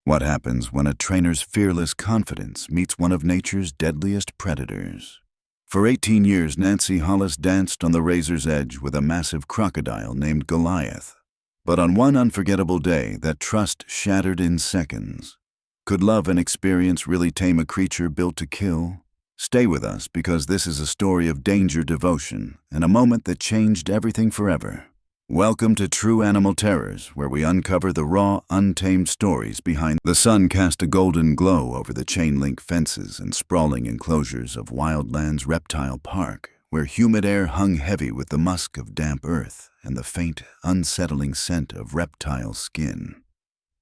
What happens when a trainer's fearless confidence meets one of nature's deadliest predators? For 18 years, Nancy Hollis danced on the razor's edge with a massive crocodile named Goliath. But on one unforgettable day, that trust shattered in seconds. Could love and experience really tame a creature built to kill? Stay with us, because this is a story of danger, devotion, and a moment that changed everything forever. Welcome to True Animal Terrors, where we uncover the raw, untamed stories behind. The sun cast a golden glow over the chain-link fences and sprawling enclosures of Wildlands Reptile Park, where humid air hung heavy with the musk of damp earth and the faint, unsettling scent of reptile skin.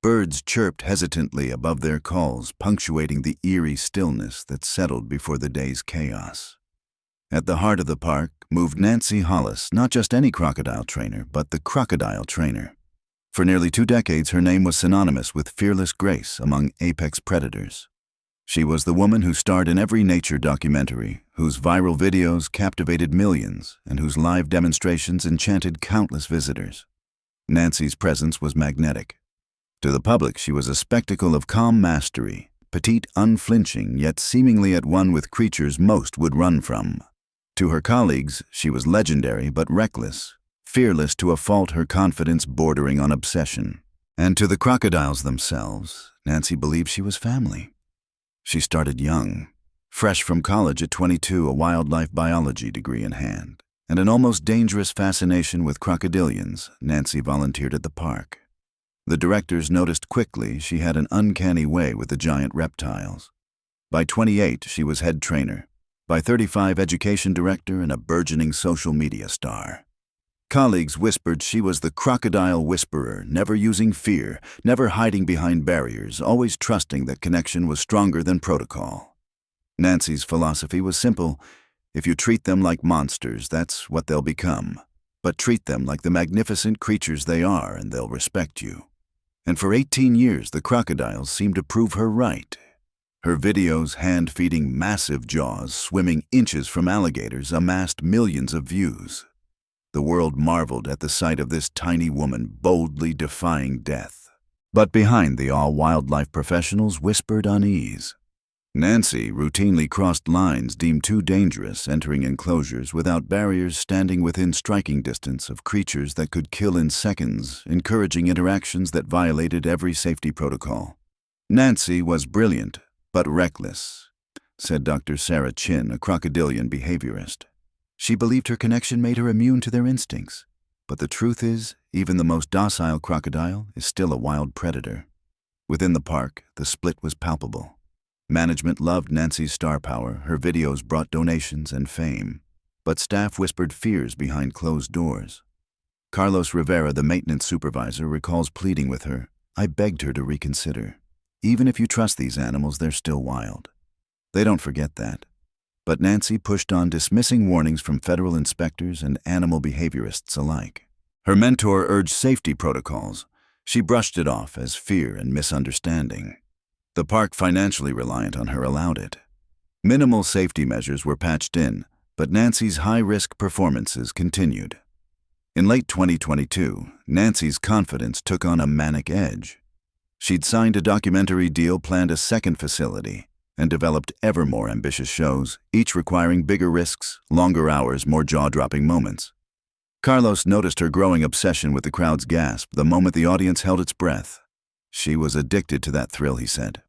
Birds chirped hesitantly above their calls, punctuating the eerie stillness that settled before the day's chaos. At the heart of the park moved Nancy Hollis, not just any crocodile trainer, but the Crocodile trainer. For nearly 2 decades, her name was synonymous with fearless grace among apex predators. She was the woman who starred in every nature documentary, whose viral videos captivated millions, and whose live demonstrations enchanted countless visitors. Nancy's presence was magnetic. To the public, she was a spectacle of calm mastery, petite, unflinching, yet seemingly at one with creatures most would run from. To her colleagues, she was legendary but reckless, fearless to a fault, her confidence bordering on obsession. And to the crocodiles themselves, Nancy believed she was family. She started young, fresh from college at 22, a wildlife biology degree in hand, and an almost dangerous fascination with crocodilians. Nancy volunteered at the park. The directors noticed quickly she had an uncanny way with the giant reptiles. By 28, she was head trainer. By 35, education director and a burgeoning social media star. Colleagues whispered she was the crocodile whisperer, never using fear, never hiding behind barriers, always trusting that connection was stronger than protocol. Nancy's philosophy was simple: if you treat them like monsters, that's what they'll become. But treat them like the magnificent creatures they are, and they'll respect you. And for 18 years, the crocodiles seemed to prove her right. Her videos, hand-feeding massive jaws, swimming inches from alligators, amassed millions of views. The world marveled at the sight of this tiny woman boldly defying death. But behind the all-wildlife professionals whispered unease. Nancy routinely crossed lines deemed too dangerous, entering enclosures without barriers, standing within striking distance of creatures that could kill in seconds, encouraging interactions that violated every safety protocol. Nancy was brilliant, but reckless, said Dr. Sarah Chin, a crocodilian behaviorist. She believed her connection made her immune to their instincts. But the truth is, even the most docile crocodile is still a wild predator. Within the park, the split was palpable. Management loved Nancy's star power, her videos brought donations and fame. But staff whispered fears behind closed doors. Carlos Rivera, the maintenance supervisor, recalls pleading with her, "I begged her to reconsider. Even if you trust these animals, they're still wild." They don't forget that. But Nancy pushed on, dismissing warnings from federal inspectors and animal behaviorists alike. Her mentor urged safety protocols. She brushed it off as fear and misunderstanding. The park, financially reliant on her, allowed it. Minimal safety measures were patched in, but Nancy's high-risk performances continued. In late 2022, Nancy's confidence took on a manic edge. She'd signed a documentary deal, planned a second facility, and developed ever more ambitious shows, each requiring bigger risks, longer hours, more jaw-dropping moments. Carlos noticed her growing obsession with the crowd's gasp the moment the audience held its breath. She was addicted to that thrill, he said.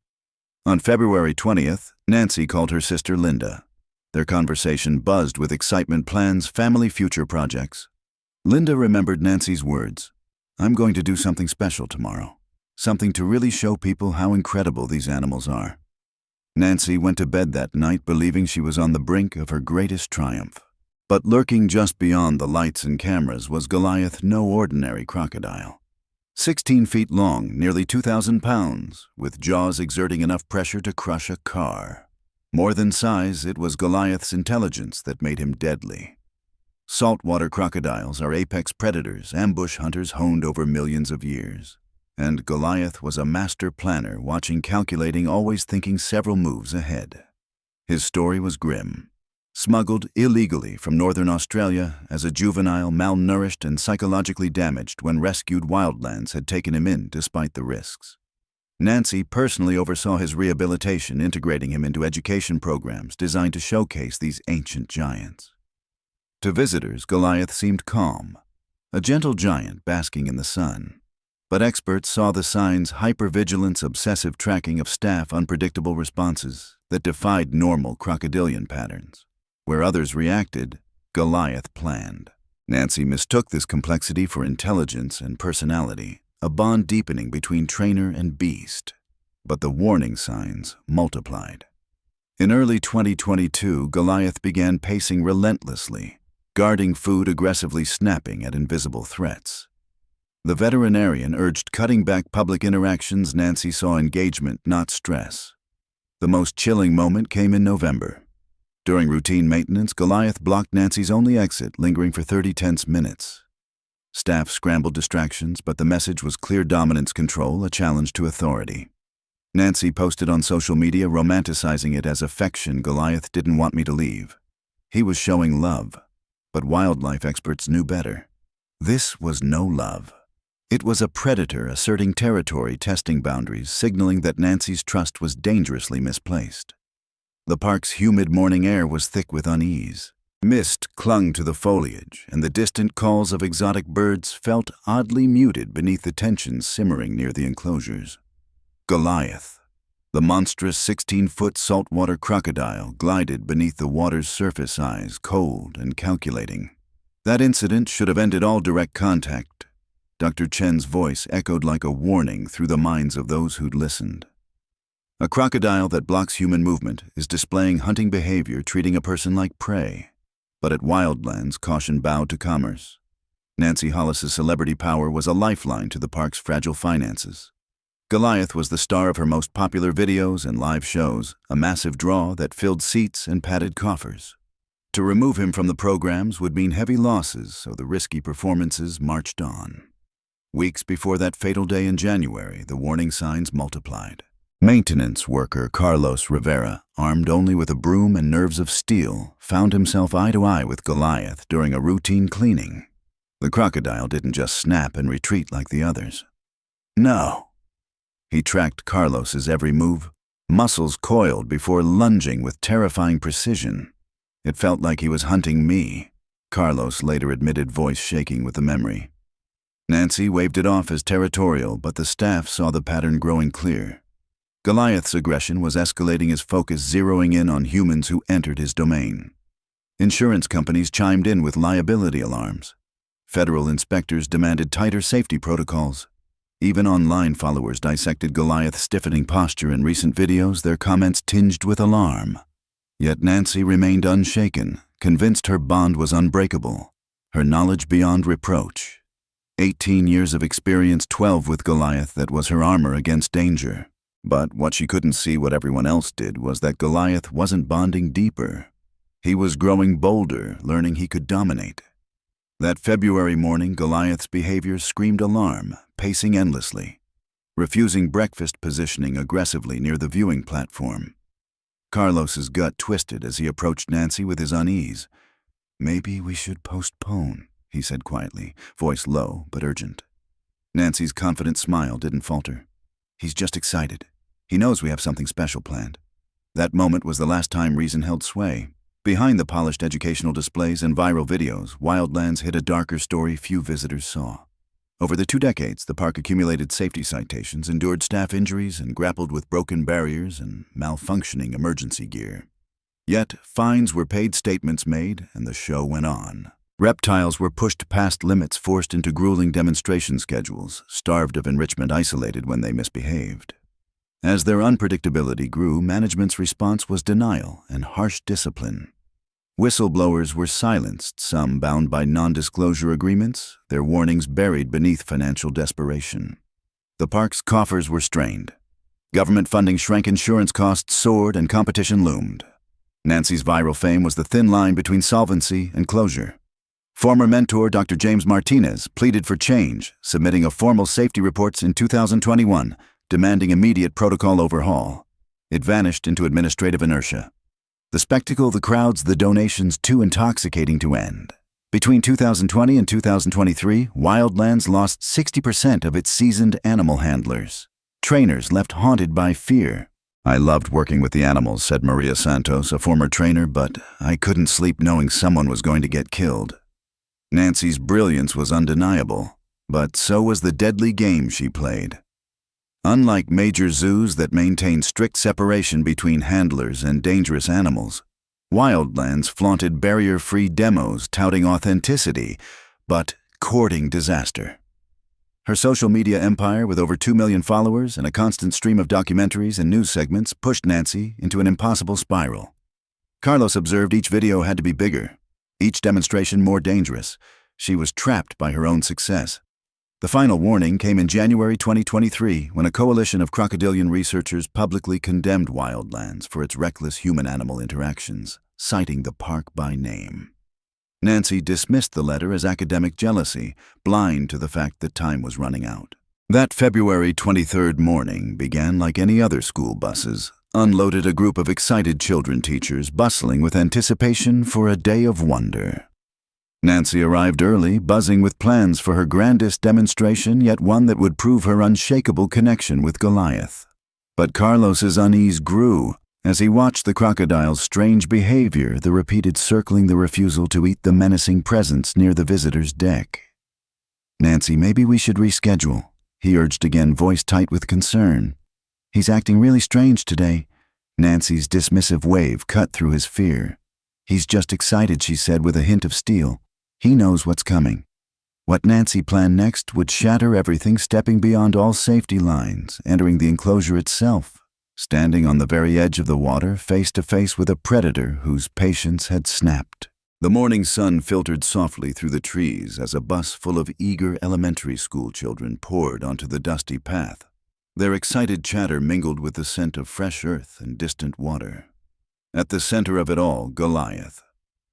On February 20th, Nancy called her sister Linda. Their conversation buzzed with excitement, plans, family future projects. Linda remembered Nancy's words, "I'm going to do something special tomorrow. Something to really show people how incredible these animals are." Nancy went to bed that night believing she was on the brink of her greatest triumph. But lurking just beyond the lights and cameras was Goliath, no ordinary crocodile. 16 feet long, nearly 2,000 pounds, with jaws exerting enough pressure to crush a car. More than size, it was Goliath's intelligence that made him deadly. Saltwater crocodiles are apex predators, ambush hunters honed over millions of years. And Goliath was a master planner, watching, calculating, always thinking several moves ahead. His story was grim. Smuggled illegally from northern Australia as a juvenile, malnourished and psychologically damaged when rescued wildlands had taken him in despite the risks. Nancy personally oversaw his rehabilitation, integrating him into education programs designed to showcase these ancient giants. To visitors, Goliath seemed calm, a gentle giant basking in the sun. But experts saw the signs: hypervigilance, obsessive tracking of staff, unpredictable responses that defied normal crocodilian patterns. Where others reacted, Goliath planned. Nancy mistook this complexity for intelligence and personality, a bond deepening between trainer and beast. But the warning signs multiplied. In early 2022, Goliath began pacing relentlessly, guarding food, aggressively snapping at invisible threats. The veterinarian urged cutting back public interactions. Nancy saw engagement, not stress. The most chilling moment came in November. During routine maintenance, Goliath blocked Nancy's only exit, lingering for 30 tense minutes. Staff scrambled distractions, but the message was clear: dominance, control, a challenge to authority. Nancy posted on social media, romanticizing it as affection. Goliath didn't want me to leave. He was showing love. But wildlife experts knew better. This was no love. It was a predator asserting territory, testing boundaries, signaling that Nancy's trust was dangerously misplaced. The park's humid morning air was thick with unease. Mist clung to the foliage, and the distant calls of exotic birds felt oddly muted beneath the tension simmering near the enclosures. Goliath, the monstrous 16-foot saltwater crocodile, glided beneath the water's surface, eyes cold and calculating. That incident should have ended all direct contact. Dr. Chen's voice echoed like a warning through the minds of those who'd listened. A crocodile that blocks human movement is displaying hunting behavior, treating a person like prey. But at Wildlands, caution bowed to commerce. Nancy Hollis's celebrity power was a lifeline to the park's fragile finances. Goliath was the star of her most popular videos and live shows, a massive draw that filled seats and padded coffers. To remove him from the programs would mean heavy losses, so the risky performances marched on. Weeks before that fatal day in January, the warning signs multiplied. Maintenance worker Carlos Rivera, armed only with a broom and nerves of steel, found himself eye to eye with Goliath during a routine cleaning. The crocodile didn't just snap and retreat like the others. No. He tracked Carlos's every move, muscles coiled before lunging with terrifying precision. It felt like he was hunting me, Carlos later admitted, voice shaking with the memory. Nancy waved it off as territorial, but the staff saw the pattern growing clear. Goliath's aggression was escalating, his focus zeroing in on humans who entered his domain. Insurance companies chimed in with liability alarms. Federal inspectors demanded tighter safety protocols. Even online followers dissected Goliath's stiffening posture in recent videos, their comments tinged with alarm. Yet Nancy remained unshaken, convinced her bond was unbreakable, her knowledge beyond reproach. 18 years of experience, 12 with Goliath, that was her armor against danger. But what she couldn't see, what everyone else did, was that Goliath wasn't bonding deeper. He was growing bolder, learning he could dominate. That February morning, Goliath's behavior screamed alarm, pacing endlessly, refusing breakfast, positioning aggressively near the viewing platform. Carlos's gut twisted as he approached Nancy with his unease. "Maybe we should postpone," he said quietly, voice low but urgent. Nancy's confident smile didn't falter. "He's just excited. He knows we have something special planned." That moment was the last time reason held sway. Behind the polished educational displays and viral videos, Wildlands hid a darker story few visitors saw. Over the 2 decades, the park accumulated safety citations, endured staff injuries, and grappled with broken barriers and malfunctioning emergency gear. Yet, fines were paid, statements made, and the show went on. Reptiles were pushed past limits, forced into grueling demonstration schedules, starved of enrichment, isolated when they misbehaved. As their unpredictability grew, management's response was denial and harsh discipline. Whistleblowers were silenced, some bound by non-disclosure agreements, their warnings buried beneath financial desperation. The park's coffers were strained. Government funding shrank, insurance costs soared, and competition loomed. Nancy's viral fame was the thin line between solvency and closure. Former mentor Dr. James Martinez pleaded for change, submitting a formal safety report in 2021, demanding immediate protocol overhaul. It vanished into administrative inertia. The spectacle, the crowds, the donations, too intoxicating to end. Between 2020 and 2023, Wildlands lost 60% of its seasoned animal handlers. trainers left haunted by fear. "I loved working with the animals," said Maria Santos, a former trainer, "but I couldn't sleep knowing someone was going to get killed." Nancy's brilliance was undeniable, but so was the deadly game she played. Unlike major zoos that maintain strict separation between handlers and dangerous animals, Wildlands flaunted barrier-free demos touting authenticity, but courting disaster. Her social media empire, with over 2 million followers and a constant stream of documentaries and news segments, pushed Nancy into an impossible spiral. Carlos observed each video had to be bigger, each demonstration more dangerous. She was trapped by her own success. The final warning came in January 2023 when a coalition of crocodilian researchers publicly condemned Wildlands for its reckless human-animal interactions, citing the park by name. Nancy dismissed the letter as academic jealousy, blind to the fact that time was running out. That February 23rd morning began like any other school buses, unloaded a group of excited children teachers bustling with anticipation for a day of wonder. Nancy arrived early, buzzing with plans for her grandest demonstration, yet one that would prove her unshakable connection with Goliath. But Carlos's unease grew as he watched the crocodile's strange behavior, the repeated circling, the refusal to eat the menacing presence near the visitor's deck. "Nancy, maybe we should reschedule," he urged again, voice tight with concern. "He's acting really strange today." Nancy's dismissive wave cut through his fear. "He's just excited," she said with a hint of steel. "He knows what's coming." What Nancy planned next would shatter everything, stepping beyond all safety lines, entering the enclosure itself, standing on the very edge of the water, face to face with a predator whose patience had snapped. The morning sun filtered softly through the trees as a bus full of eager elementary school children poured onto the dusty path. Their excited chatter mingled with the scent of fresh earth and distant water. At the center of it all, Goliath.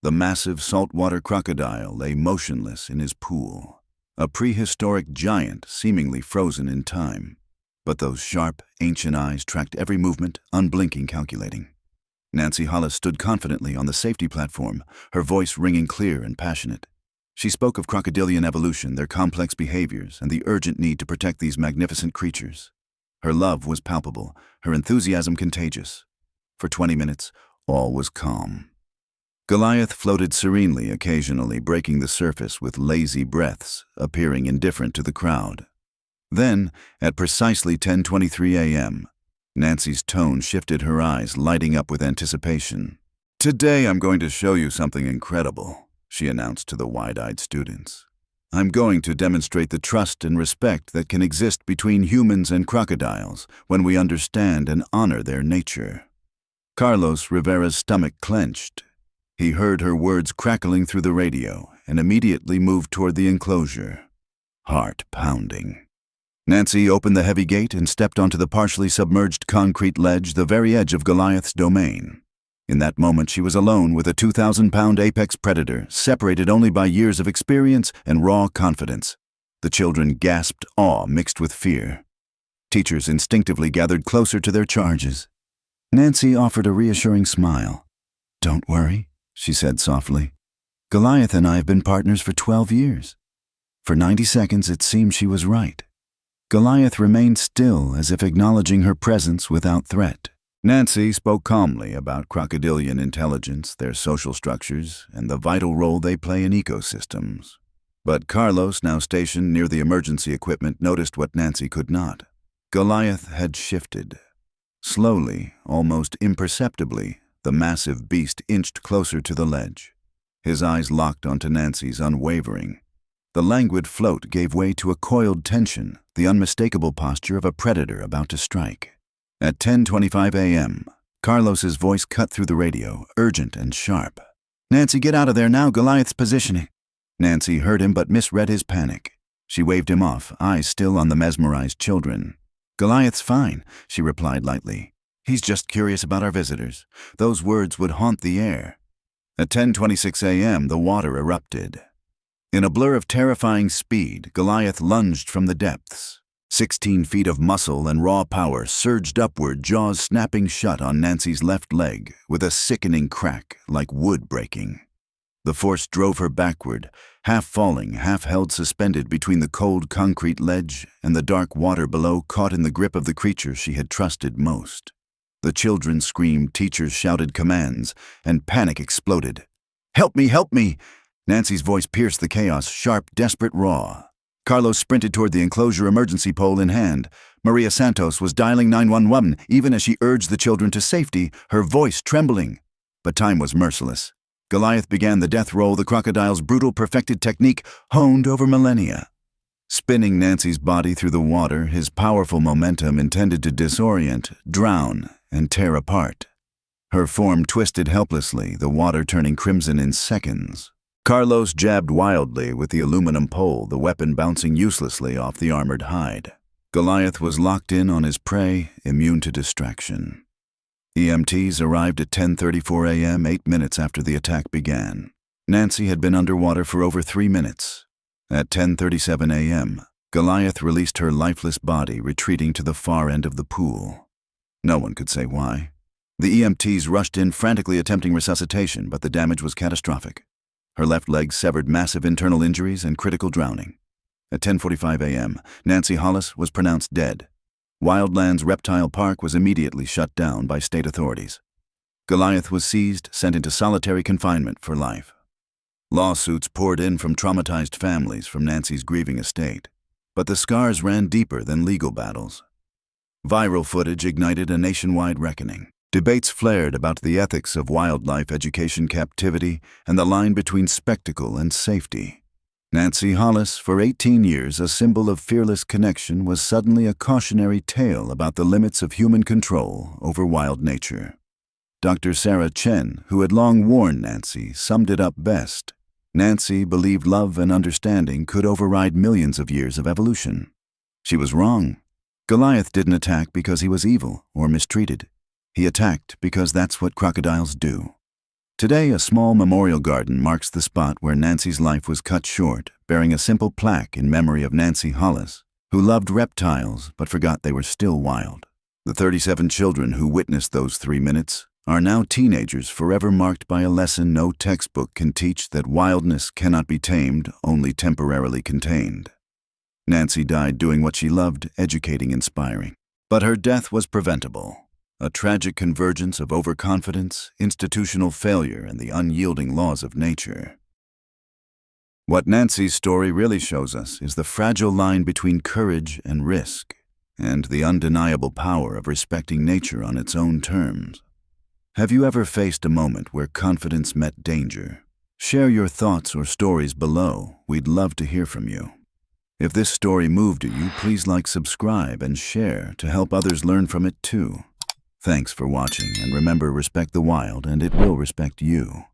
The massive saltwater crocodile lay motionless in his pool, a prehistoric giant seemingly frozen in time. But those sharp, ancient eyes tracked every movement, unblinking, calculating. Nancy Hollis stood confidently on the safety platform, her voice ringing clear and passionate. She spoke of crocodilian evolution, their complex behaviors, and the urgent need to protect these magnificent creatures. Her love was palpable, her enthusiasm contagious. For 20 minutes, all was calm. Goliath floated serenely, occasionally breaking the surface with lazy breaths, appearing indifferent to the crowd. Then, at precisely 10:23 a.m., Nancy's tone shifted, her eyes lighting up with anticipation. "Today I'm going to show you something incredible," she announced to the wide-eyed students. "I'm going to demonstrate the trust and respect that can exist between humans and crocodiles when we understand and honor their nature." Carlos Rivera's stomach clenched. He heard her words crackling through the radio and immediately moved toward the enclosure, heart pounding. Nancy opened the heavy gate and stepped onto the partially submerged concrete ledge, the very edge of Goliath's domain. In that moment, she was alone with a 2,000-pound apex predator, separated only by years of experience and raw confidence. The children gasped, awe mixed with fear. Teachers instinctively gathered closer to their charges. Nancy offered a reassuring smile. "Don't worry," she said softly. "Goliath and I have been partners for 12 years. For 90 seconds, it seemed she was right. Goliath remained still, as if acknowledging her presence without threat. Nancy spoke calmly about crocodilian intelligence, their social structures, and the vital role they play in ecosystems. But Carlos, now stationed near the emergency equipment, noticed what Nancy could not. Goliath had shifted. Slowly, almost imperceptibly, the massive beast inched closer to the ledge. His eyes locked onto Nancy's, unwavering. The languid float gave way to a coiled tension, the unmistakable posture of a predator about to strike. At 10:25 a.m., Carlos's voice cut through the radio, urgent and sharp. "Nancy, get out of there now, Goliath's positioning." Nancy heard him but misread his panic. She waved him off, eyes still on the mesmerized children. "Goliath's fine," she replied lightly. "He's just curious about our visitors." Those words would haunt the air. At 10:26 a.m., the water erupted. In a blur of terrifying speed, Goliath lunged from the depths. 16 feet of muscle and raw power surged upward, jaws snapping shut on Nancy's left leg with a sickening crack like wood breaking. The force drove her backward, half falling, half held suspended between the cold concrete ledge and the dark water below, caught in the grip of the creature she had trusted most. The children screamed, teachers shouted commands, and panic exploded. "Help me! Help me!" Nancy's voice pierced the chaos, sharp, desperate, raw. Carlos sprinted toward the enclosure, emergency pole in hand. Maria Santos was dialing 911, even as she urged the children to safety, her voice trembling. But time was merciless. Goliath began the death roll, the crocodile's brutal, perfected technique honed over millennia. Spinning Nancy's body through the water, his powerful momentum intended to disorient, drown, and tear apart. Her form twisted helplessly, the water turning crimson in seconds. Carlos jabbed wildly with the aluminum pole, the weapon bouncing uselessly off the armored hide. Goliath was locked in on his prey, immune to distraction. EMTs arrived at 10:34 a.m., 8 minutes after the attack began. Nancy had been underwater for over 3 minutes. At 10:37 a.m., Goliath released her lifeless body, retreating to the far end of the pool. No one could say why. The EMTs rushed in, frantically attempting resuscitation, but the damage was catastrophic. Her left leg severed, massive internal injuries and critical drowning. At 10:45 a.m., Nancy Hollis was pronounced dead. Wildlands Reptile Park was immediately shut down by state authorities. Goliath was seized, sent into solitary confinement for life. Lawsuits poured in from traumatized families from Nancy's grieving estate, but the scars ran deeper than legal battles. Viral footage ignited a nationwide reckoning. Debates flared about the ethics of wildlife education captivity and the line between spectacle and safety. Nancy Hollis, for 18 years a symbol of fearless connection, was suddenly a cautionary tale about the limits of human control over wild nature. Dr. Sarah Chen, who had long warned Nancy, summed it up best. Nancy believed love and understanding could override millions of years of evolution. She was wrong. Goliath didn't attack because he was evil or mistreated. He attacked because that's what crocodiles do. Today, a small memorial garden marks the spot where Nancy's life was cut short, bearing a simple plaque in memory of Nancy Hollis, who loved reptiles but forgot they were still wild. The 37 children who witnessed those 3 minutes are now teenagers, forever marked by a lesson no textbook can teach: that wildness cannot be tamed, only temporarily contained. Nancy died doing what she loved, educating, inspiring. But her death was preventable. A tragic convergence of overconfidence, institutional failure, and the unyielding laws of nature. What Nancy's story really shows us is the fragile line between courage and risk, and the undeniable power of respecting nature on its own terms. Have you ever faced a moment where confidence met danger? Share your thoughts or stories below. We'd love to hear from you. If this story moved you, please like, subscribe, and share to help others learn from it too. Thanks for watching, and remember, respect the wild and it will respect you.